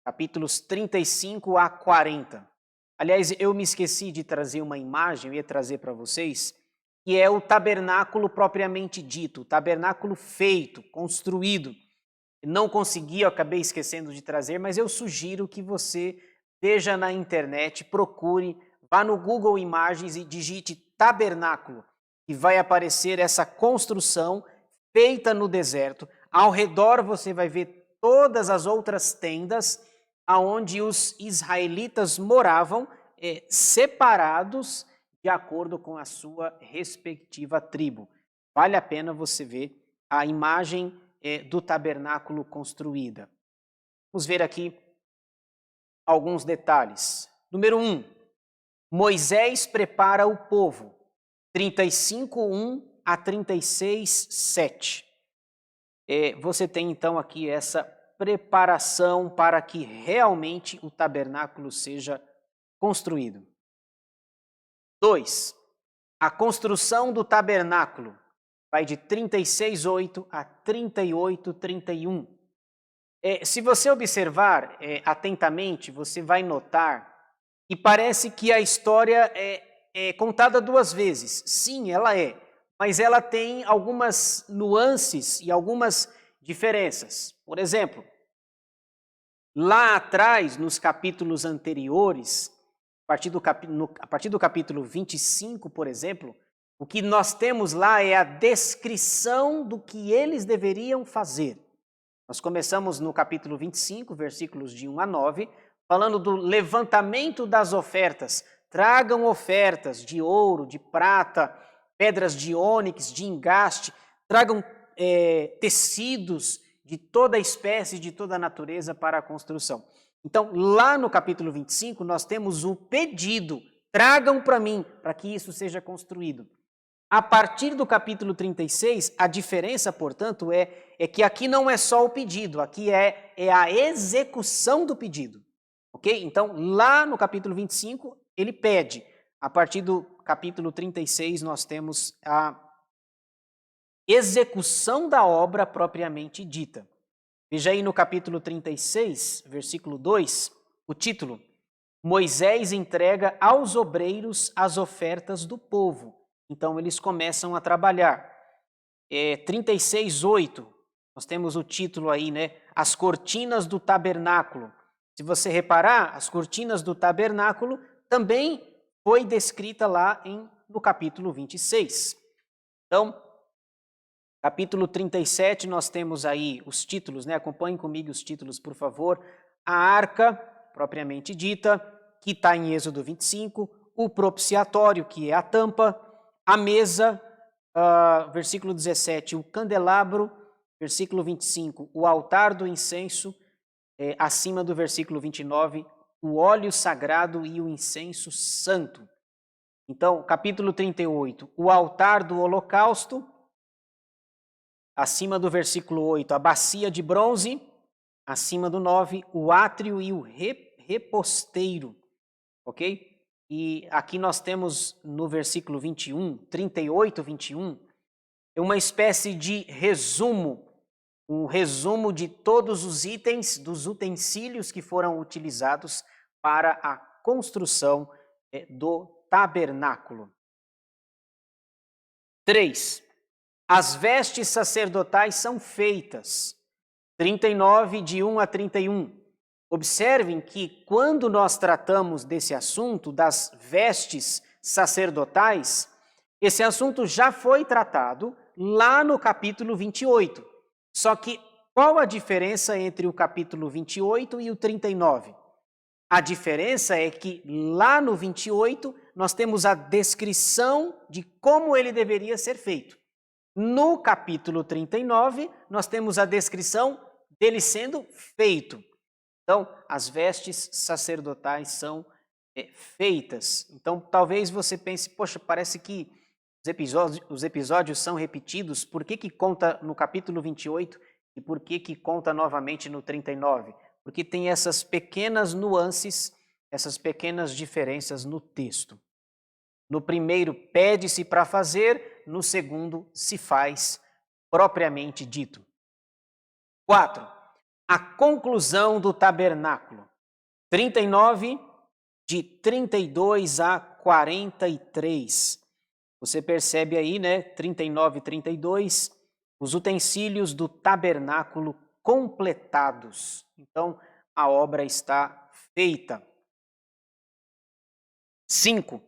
capítulos 35 a 40. Aliás, eu me esqueci de trazer uma imagem, eu ia trazer para vocês, que é o tabernáculo propriamente dito, o tabernáculo feito, construído. Não consegui, eu acabei esquecendo de trazer, mas eu sugiro que você veja na internet, procure, vá no Google Imagens e digite tabernáculo, e vai aparecer essa construção feita no deserto. Ao redor você vai ver todas as outras tendas aonde os israelitas moravam, separados de acordo com a sua respectiva tribo. Vale a pena você ver a imagem do tabernáculo construída. Vamos ver aqui alguns detalhes. Número 1, Moisés prepara o povo, 35:1 a 36:7. Você tem então aqui essa preparação para que realmente o tabernáculo seja construído. 2, a construção do tabernáculo vai de 36:8 a 38:31. Se você observar atentamente, você vai notar que parece que a história é contada 2 vezes. Sim, ela é, mas ela tem algumas nuances e algumas diferenças. Por exemplo, lá atrás, nos capítulos anteriores, a partir do capítulo 25, por exemplo, o que nós temos lá é a descrição do que eles deveriam fazer. Nós começamos no capítulo 25, versículos de 1 a 9, falando do levantamento das ofertas. Tragam ofertas de ouro, de prata, pedras de ônix, de engaste, tragam tecidos de toda espécie, de toda natureza para a construção. Então, lá no capítulo 25, nós temos o pedido, tragam para mim, para que isso seja construído. A partir do capítulo 36, a diferença, portanto, é que aqui não é só o pedido, aqui é a execução do pedido. Ok? Então, lá no capítulo 25, ele pede. A partir do capítulo 36, nós temos a execução da obra propriamente dita. Veja aí no capítulo 36, versículo 2, o título: Moisés entrega aos obreiros as ofertas do povo. Então, eles começam a trabalhar. 36:8, nós temos o título aí, né? As cortinas do tabernáculo. Se você reparar, as cortinas do tabernáculo também foi descrita lá no capítulo 26. Então, capítulo 37, nós temos aí os títulos, né? Acompanhem comigo os títulos, por favor. A arca, propriamente dita, que está em Êxodo 25. O propiciatório, que é a tampa. A mesa, versículo 17, o candelabro. Versículo 25, o altar do incenso. Acima do versículo 29, o óleo sagrado e o incenso santo. Então, capítulo 38, o altar do holocausto, acima do versículo 8, a bacia de bronze, acima do 9, o átrio e o reposteiro, ok? E aqui nós temos no versículo 21, 38, 21, uma espécie de resumo, um resumo de todos os itens, dos utensílios que foram utilizados para a construção do tabernáculo. 3. As vestes sacerdotais são feitas. 39, de 1 a 31. Observem que quando nós tratamos desse assunto, das vestes sacerdotais, esse assunto já foi tratado lá no capítulo 28. Só que qual a diferença entre o capítulo 28 e o 39? A diferença é que lá no 28 nós temos a descrição de como ele deveria ser feito. No capítulo 39 nós temos a descrição dele sendo feito. Então, as vestes sacerdotais são feitas. Então, talvez você pense, poxa, parece que os episódios são repetidos, por que conta no capítulo 28 e por que conta novamente no 39? Porque tem essas pequenas nuances, essas pequenas diferenças no texto. No primeiro, pede-se para fazer, no segundo, se faz propriamente dito. 4. A conclusão do tabernáculo. 39, de 32 a 43. Você percebe aí, né? 39 e 32, os utensílios do tabernáculo completados. Então, a obra está feita. 5.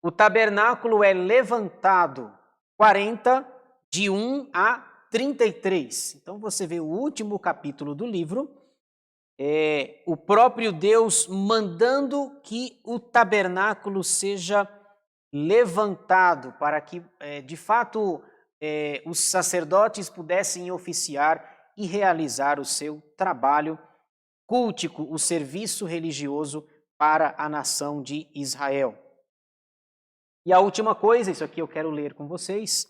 O tabernáculo é levantado. 40, de 1 a 33. Então, você vê o último capítulo do livro, o próprio Deus mandando que o tabernáculo seja levantado para que, de fato, os sacerdotes pudessem oficiar e realizar o seu trabalho cultico, o serviço religioso para a nação de Israel. E a última coisa, isso aqui eu quero ler com vocês,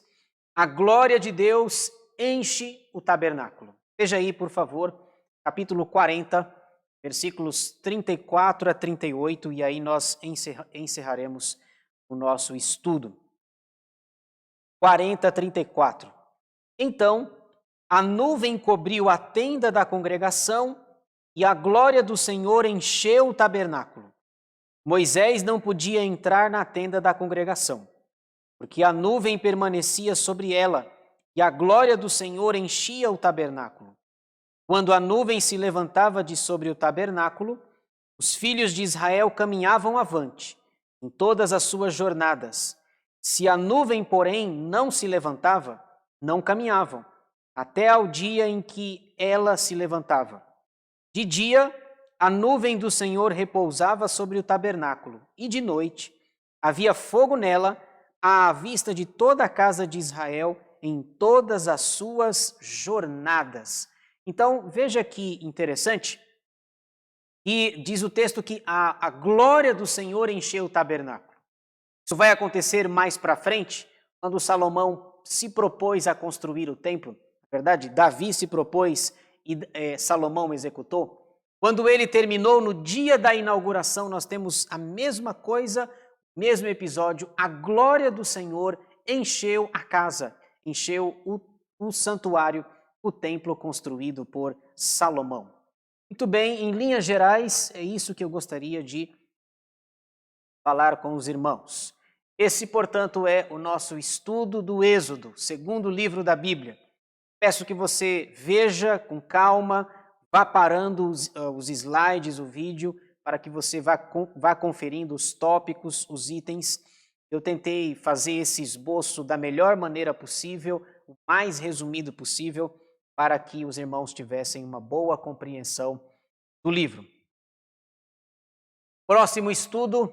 a glória de Deus enche o tabernáculo. Veja aí, por favor, capítulo 40, versículos 34 a 38, e aí nós encerraremos o nosso estudo. 40 a 34. Então, a nuvem cobriu a tenda da congregação e a glória do Senhor encheu o tabernáculo. Moisés não podia entrar na tenda da congregação, porque a nuvem permanecia sobre ela e a glória do Senhor enchia o tabernáculo. Quando a nuvem se levantava de sobre o tabernáculo, os filhos de Israel caminhavam avante em todas as suas jornadas. Se a nuvem, porém, não se levantava, não caminhavam, até ao dia em que ela se levantava. De dia, a nuvem do Senhor repousava sobre o tabernáculo, e de noite havia fogo nela, à vista de toda a casa de Israel, em todas as suas jornadas. Então, veja que interessante, e diz o texto que a glória do Senhor encheu o tabernáculo. Isso vai acontecer mais para frente, quando Salomão se propôs a construir o templo. Na verdade, Davi se propôs e Salomão executou. Quando ele terminou, no dia da inauguração, nós temos a mesma coisa, mesmo episódio, a glória do Senhor encheu a casa, encheu o santuário, o templo construído por Salomão. Muito bem, em linhas gerais, é isso que eu gostaria de falar com os irmãos. Esse, portanto, é o nosso estudo do Êxodo, segundo livro da Bíblia. Peço que você veja com calma, vá parando os slides, o vídeo, para que você vá conferindo os tópicos, os itens. Eu tentei fazer esse esboço da melhor maneira possível, o mais resumido possível, para que os irmãos tivessem uma boa compreensão do livro. Próximo estudo,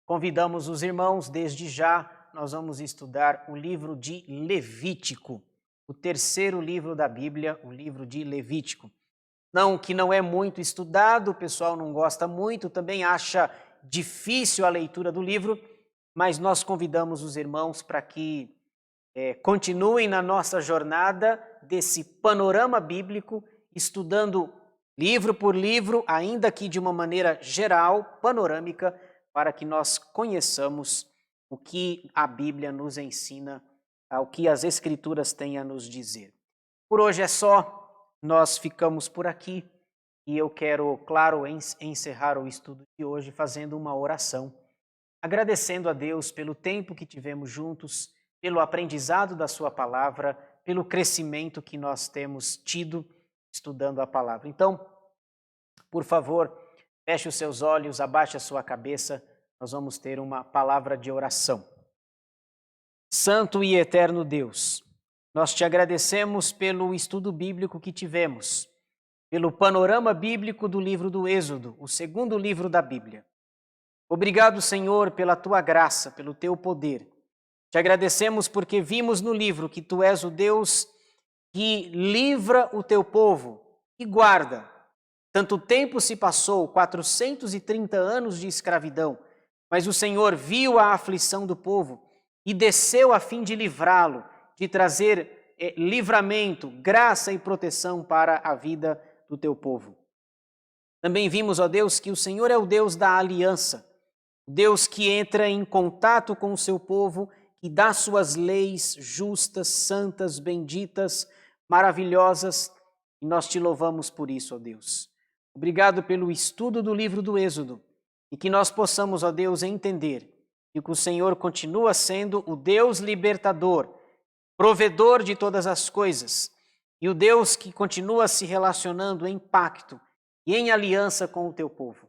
convidamos os irmãos, desde já, nós vamos estudar o livro de Levítico, o terceiro livro da Bíblia, o livro de Levítico. Que não é muito estudado, o pessoal não gosta muito, também acha difícil a leitura do livro, mas nós convidamos os irmãos para que continuem na nossa jornada desse panorama bíblico, estudando livro por livro, ainda que de uma maneira geral, panorâmica, para que nós conheçamos o que a Bíblia nos ensina, o que as Escrituras têm a nos dizer. Por hoje é só, nós ficamos por aqui e eu quero, claro, encerrar o estudo de hoje fazendo uma oração, agradecendo a Deus pelo tempo que tivemos juntos, pelo aprendizado da sua palavra, pelo crescimento que nós temos tido estudando a palavra. Então, por favor, feche os seus olhos, abaixe a sua cabeça, nós vamos ter uma palavra de oração. Santo e eterno Deus, nós te agradecemos pelo estudo bíblico que tivemos, pelo panorama bíblico do livro do Êxodo, o segundo livro da Bíblia. Obrigado, Senhor, pela tua graça, pelo teu poder. Te agradecemos porque vimos no livro que tu és o Deus que livra o teu povo e guarda. Tanto tempo se passou, 430 anos de escravidão, mas o Senhor viu a aflição do povo e desceu a fim de livrá-lo, de trazer livramento, graça e proteção para a vida do teu povo. Também vimos, ó Deus, que o Senhor é o Deus da aliança, Deus que entra em contato com o seu povo, que dá suas leis justas, santas, benditas, maravilhosas, e nós te louvamos por isso, ó Deus. Obrigado pelo estudo do livro do Êxodo, e que nós possamos, ó Deus, entender que o Senhor continua sendo o Deus libertador, provedor de todas as coisas, e o Deus que continua se relacionando em pacto e em aliança com o teu povo.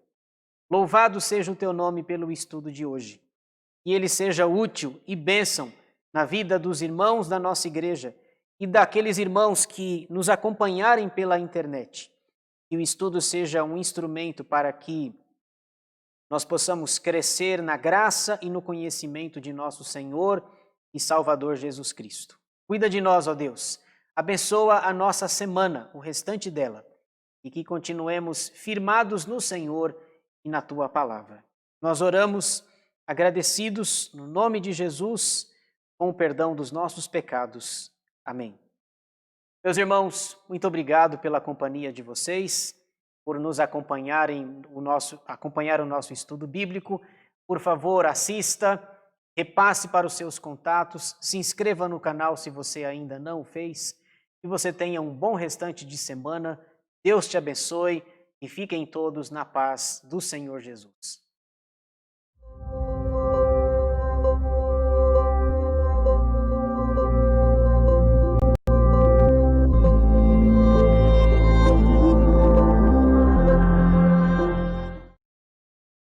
Louvado seja o teu nome pelo estudo de hoje. Que ele seja útil e bênção na vida dos irmãos da nossa igreja e daqueles irmãos que nos acompanharem pela internet. Que o estudo seja um instrumento para que nós possamos crescer na graça e no conhecimento de nosso Senhor e Salvador Jesus Cristo. Cuida de nós, ó Deus. Abençoa a nossa semana, o restante dela, e que continuemos firmados no Senhor e na tua palavra. Nós oramos agradecidos no nome de Jesus, com o perdão dos nossos pecados. Amém. Meus irmãos, muito obrigado pela companhia de vocês, por nos acompanhar o nosso estudo bíblico. Por favor, assista, repasse para os seus contatos, se inscreva no canal se você ainda não o fez. Que você tenha um bom restante de semana. Deus te abençoe e fiquem todos na paz do Senhor Jesus.